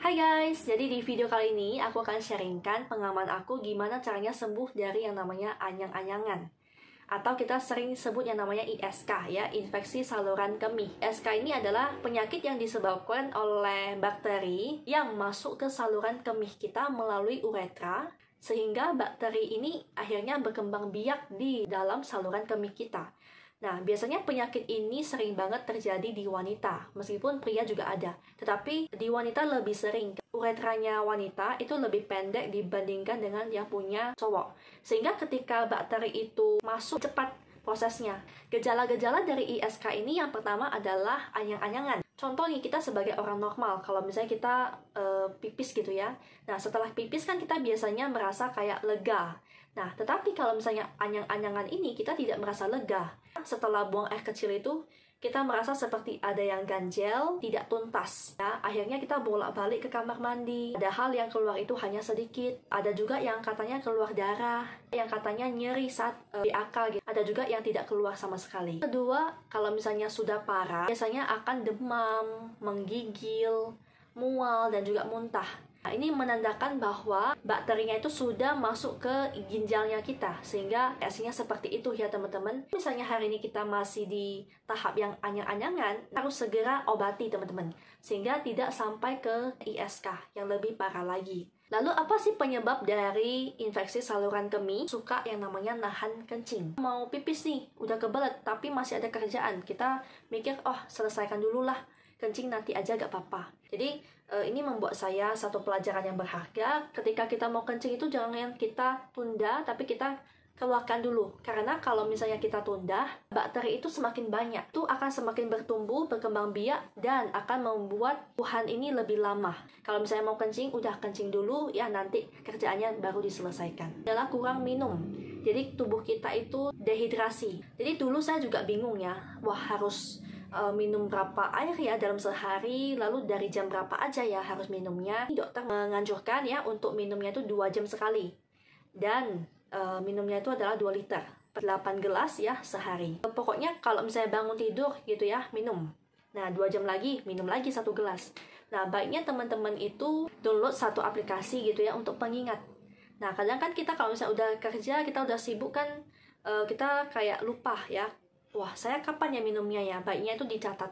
Hai guys, jadi di video kali ini aku akan sharingkan pengalaman aku gimana caranya sembuh dari yang namanya anyang-anyangan. Atau kita sering sebut yang namanya ISK ya, infeksi saluran kemih. ISK ini adalah penyakit yang disebabkan oleh bakteri yang masuk ke saluran kemih kita melalui uretra, sehingga bakteri ini akhirnya berkembang biak di dalam saluran kemih kita. Nah, biasanya penyakit ini sering banget terjadi di wanita, meskipun pria juga ada. Tetapi di wanita lebih sering. Uretranya wanita itu lebih pendek dibandingkan dengan yang punya cowok. Sehingga ketika bakteri itu masuk cepat prosesnya. Gejala-gejala dari ISK ini yang pertama adalah anyang-anyangan. Contoh nih, kita sebagai orang normal, kalau misalnya kita pipis gitu ya. Nah, setelah pipis kan kita biasanya merasa kayak lega. Nah, tetapi kalau misalnya anyang-anyangan ini kita tidak merasa lega. Setelah buang air kecil itu, kita merasa seperti ada yang ganjel, tidak tuntas. Ya, akhirnya kita bolak-balik ke kamar mandi. Padahal yang keluar itu hanya sedikit. Ada juga yang katanya keluar darah, yang katanya nyeri saat BAK gitu. Ada juga yang tidak keluar sama sekali. Kedua, kalau misalnya sudah parah, biasanya akan demam, menggigil, mual, dan juga muntah. Nah, ini menandakan bahwa bakterinya itu sudah masuk ke ginjalnya kita, sehingga reaksinya seperti itu ya teman-teman. Misalnya hari ini kita masih di tahap yang anyang-anyangan, harus segera obati teman-teman, sehingga tidak sampai ke ISK yang lebih parah lagi. Lalu apa sih penyebab dari infeksi saluran kemih? Suka yang namanya nahan kencing. Mau pipis nih, udah kebelet, tapi masih ada kerjaan. Kita mikir, oh selesaikan dulu lah, kencing nanti aja gak apa-apa. Jadi ini membuat saya satu pelajaran yang berharga. Ketika kita mau kencing itu jangan kita tunda, tapi kita keluarkan dulu. Karena kalau misalnya kita tunda, bakteri itu semakin banyak. Itu akan semakin bertumbuh, berkembang biak, dan akan membuat Tuhan ini lebih lama. Kalau misalnya mau kencing, udah kencing dulu, ya nanti kerjaannya baru diselesaikan. Adalah kurang minum. Jadi tubuh kita itu dehidrasi. Jadi dulu saya juga bingung ya, wah harus minum berapa air ya dalam sehari, lalu dari jam berapa aja ya harus minumnya. Dokter menganjurkan ya untuk minumnya itu 2 jam sekali, dan minumnya itu adalah 2 liter, 8 gelas ya sehari. Pokoknya kalau misalnya bangun tidur gitu ya, minum. Nah 2 jam lagi, minum lagi 1 gelas. Nah baiknya teman-teman itu download satu aplikasi gitu ya untuk pengingat. Nah kadang kan kita kalau misalnya udah kerja, kita udah sibuk kan, kita kayak lupa ya, wah saya kapan ya minumnya ya, baiknya itu dicatat.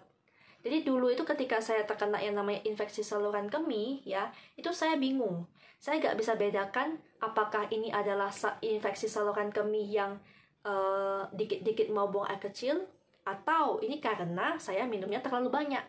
Jadi dulu itu ketika saya terkena yang namanya infeksi saluran kemih ya, itu saya bingung. Saya nggak bisa bedakan apakah ini adalah infeksi saluran kemih yang dikit-dikit mau buang air kecil, atau ini karena saya minumnya terlalu banyak.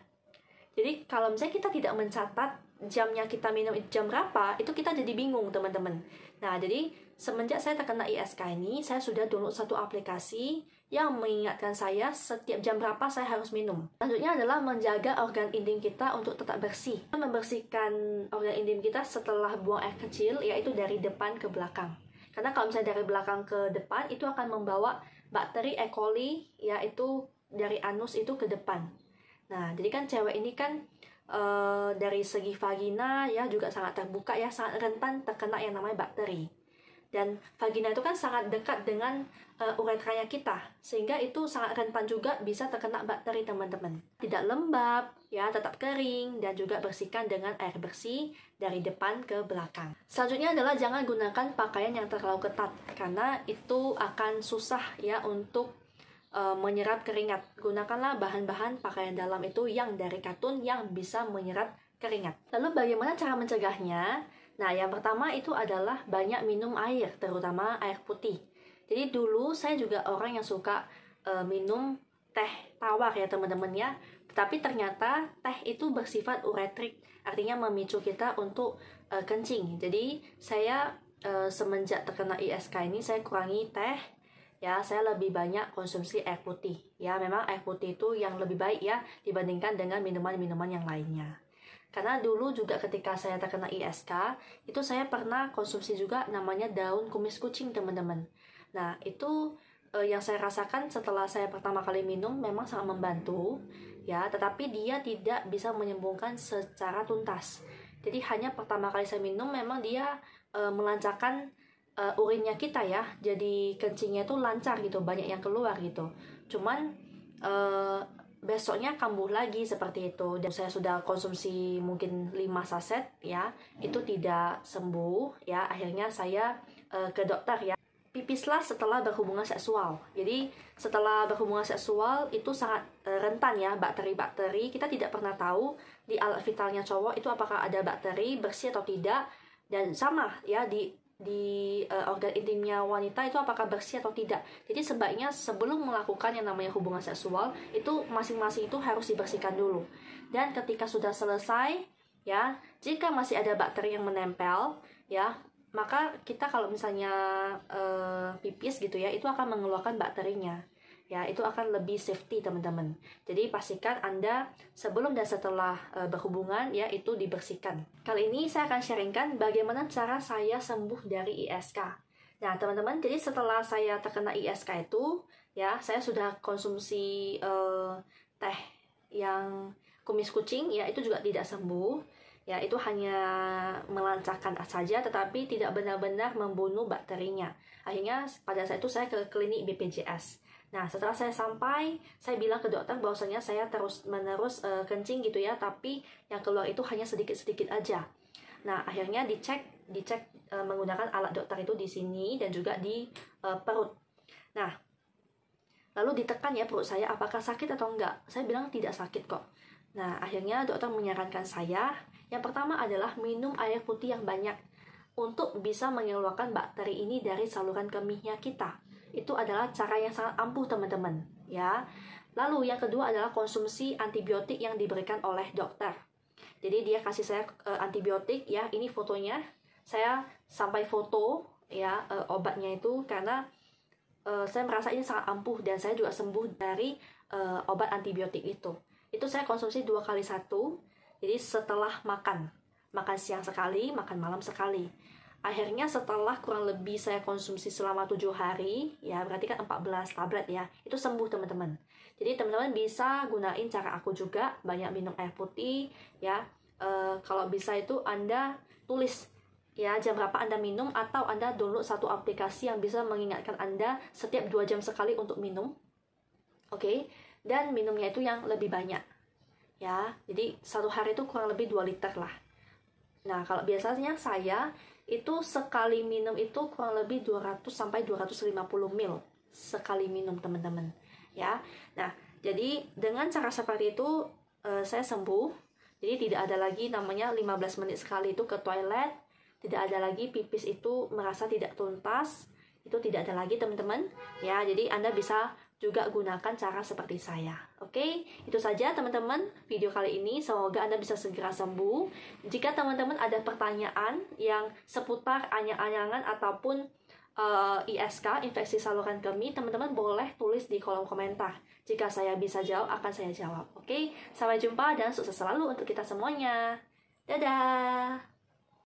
Jadi kalau misalnya kita tidak mencatat jamnya kita minum jam berapa, itu kita jadi bingung teman-teman. Nah jadi semenjak saya terkena ISK ini, saya sudah download satu aplikasi yang mengingatkan saya setiap jam berapa saya harus minum. Selanjutnya adalah menjaga organ intim kita untuk tetap bersih. Membersihkan organ intim kita setelah buang air kecil, yaitu dari depan ke belakang. Karena kalau misalnya dari belakang ke depan, itu akan membawa bakteri E. coli, yaitu dari anus itu ke depan. Nah, jadi kan cewek ini kan dari segi vagina ya juga sangat terbuka ya, sangat rentan terkena yang namanya bakteri. Dan vagina itu kan sangat dekat dengan uretranya kita, sehingga itu sangat rentan juga bisa terkena bakteri teman-teman. Tidak lembab ya, tetap kering, dan juga bersihkan dengan air bersih dari depan ke belakang. Selanjutnya adalah jangan gunakan pakaian yang terlalu ketat, karena itu akan susah ya untuk menyerap keringat. Gunakanlah bahan-bahan pakaian dalam itu yang dari katun yang bisa menyerap keringat. Lalu bagaimana cara mencegahnya? Nah, yang pertama itu adalah banyak minum air, terutama air putih. Jadi dulu saya juga orang yang suka minum teh tawar ya teman-teman ya. Tetapi ternyata teh itu bersifat uretrik, artinya memicu kita untuk kencing. Jadi saya semenjak terkena ISK ini, saya kurangi teh. Ya, saya lebih banyak konsumsi air putih. Ya, memang air putih itu yang lebih baik ya dibandingkan dengan minuman-minuman yang lainnya. Karena dulu juga ketika saya terkena ISK, itu saya pernah konsumsi juga namanya daun kumis kucing, teman-teman. Nah, itu yang saya rasakan setelah saya pertama kali minum memang sangat membantu, ya, tetapi dia tidak bisa menyembuhkan secara tuntas. Jadi hanya pertama kali saya minum memang dia melancarkan urinnya kita ya, jadi kencingnya itu lancar gitu, banyak yang keluar gitu. Cuman besoknya kambuh lagi seperti itu. Dan saya sudah konsumsi mungkin 5 saset ya, itu tidak sembuh ya. Akhirnya saya ke dokter ya. Pipislah setelah berhubungan seksual. Jadi setelah berhubungan seksual itu sangat rentan ya bakteri-bakteri. Kita tidak pernah tahu di alat vitalnya cowok itu apakah ada bakteri bersih atau tidak. Dan sama ya di organ intimnya wanita itu apakah bersih atau tidak. Jadi sebaiknya sebelum melakukan yang namanya hubungan seksual itu masing-masing itu harus dibersihkan dulu. Dan ketika sudah selesai ya, jika masih ada bakteri yang menempel ya, maka kita kalau misalnya pipis gitu ya, itu akan mengeluarkan bakterinya. Ya, itu akan lebih safety teman-teman. Jadi pastikan Anda sebelum dan setelah berhubungan ya itu dibersihkan. Kali ini saya akan sharingkan bagaimana cara saya sembuh dari ISK. Nah teman-teman, jadi setelah saya terkena ISK itu ya, saya sudah konsumsi teh yang kumis kucing ya, itu juga tidak sembuh. Ya, itu hanya melancarkan saja tetapi tidak benar-benar membunuh bakterinya. Akhirnya pada saat itu saya ke klinik BPJS. Nah, setelah saya sampai, saya bilang ke dokter bahwasanya saya terus-menerus kencing gitu ya, tapi yang keluar itu hanya sedikit-sedikit aja. Nah, akhirnya dicek menggunakan alat dokter itu di sini dan juga di perut. Nah, lalu ditekan ya perut saya, apakah sakit atau enggak? Saya bilang tidak sakit kok. Nah, akhirnya dokter menyarankan saya, yang pertama adalah minum air putih yang banyak untuk bisa mengeluarkan bakteri ini dari saluran kemihnya kita. Itu adalah cara yang sangat ampuh teman-teman ya. Lalu yang kedua adalah konsumsi antibiotik yang diberikan oleh dokter. Jadi dia kasih saya antibiotik ya, ini fotonya. Saya sampai foto ya obatnya itu karena saya merasa ini sangat ampuh dan saya juga sembuh dari obat antibiotik itu. Itu saya konsumsi 2 kali 1. Jadi setelah makan siang sekali, makan malam sekali. Akhirnya setelah kurang lebih saya konsumsi selama 7 hari, ya berarti kan 14 tablet ya, itu sembuh teman-teman. Jadi teman-teman bisa gunain cara aku juga, banyak minum air putih ya. Kalau bisa itu Anda tulis ya jam berapa Anda minum, atau Anda download satu aplikasi yang bisa mengingatkan Anda setiap 2 jam sekali untuk minum. Oke, dan minumnya itu yang lebih banyak ya. Jadi 1 hari itu kurang lebih 2 liter lah. Nah, kalau biasanya saya itu sekali minum itu kurang lebih 200 sampai 250 ml sekali minum teman-teman ya. Nah, jadi dengan cara seperti itu saya sembuh. Jadi tidak ada lagi namanya 15 menit sekali itu ke toilet, tidak ada lagi pipis itu merasa tidak tuntas, itu tidak ada lagi teman-teman ya. Jadi Anda bisa juga gunakan cara seperti saya. Oke, itu saja teman-teman video kali ini. Semoga Anda bisa segera sembuh. Jika teman-teman ada pertanyaan yang seputar anyang-anyangan ataupun ISK, infeksi saluran kemih, teman-teman boleh tulis di kolom komentar. Jika saya bisa jawab, akan saya jawab. Oke, sampai jumpa dan sukses selalu untuk kita semuanya. Dadah!